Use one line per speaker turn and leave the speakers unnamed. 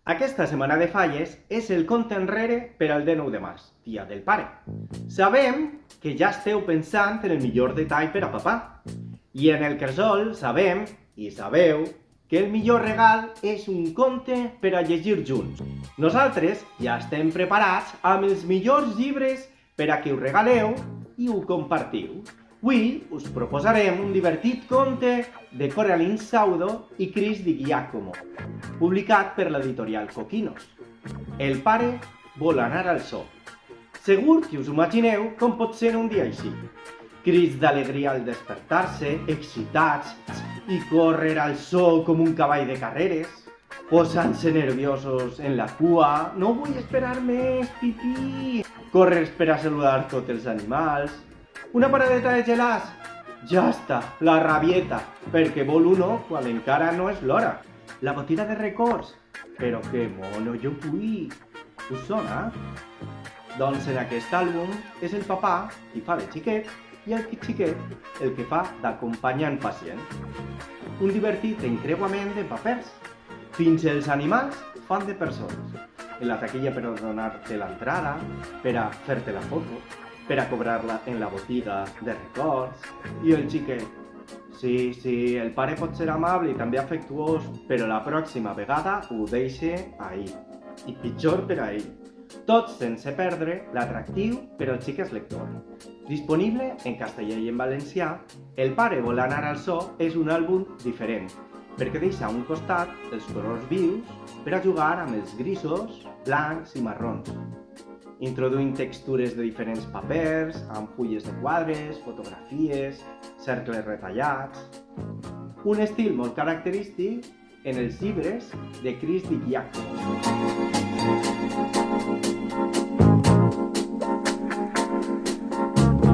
Aquesta setmana de falles és el compte enrere per al dia 9 de març, dia del pare. Sabem que ja esteu pensant en el millor detall per a papà. I en el Cresol sabem i sabeu que el millor regal és un conte per a llegir junts. Nosaltres ja estem preparats amb els millors llibres per a que ho regaleu i ho compartiu. Avui us proposarem un divertit conte de Coraline Saudo i Chris Di Giacomo, publicat per l'editorial Coquinos. El pare vol anar al zoo. Segur que us imagineu com pot ser un dia així. Crits d'alegria al despertar-se, excitats, i córrer al zoo com un cavall de carreres, posant-se nerviosos en la cua, no vull esperar més, pipí, córrer per a saludar tots els animals, una paradeta de gelats, ja està, la rabieta, perquè vol uno quan encara no és l'hora. La botiga de records, però que mono jo vull. Us sona? Doncs en aquest àlbum és el papà qui fa de xiquet i el xiquet el que fa d'acompanyant pacient. Un divertit encreuament de papers. Fins els animals fan de persones. En la taquilla per a donar-te l'entrada, per a fer-te la foto, per a cobrar-la en la botiga de records. I el xiquet. Sí, el pare pot ser amable i també afectuós, però la pròxima vegada ho deixa ahir. I pitjor per a ell. Tot sense perdre l'atractiu per als xiques lector. Disponible en castellà i en valencià, El pare vol anar al zoo és un àlbum diferent, perquè deixa a un costat els colors vius per a jugar amb els grisos, blancs i marrons, introduint textures de diferents papers, amb fulles de quadres, fotografies, cercles retallats. Un estil molt característic en els llibres de Chris Di Giacomo.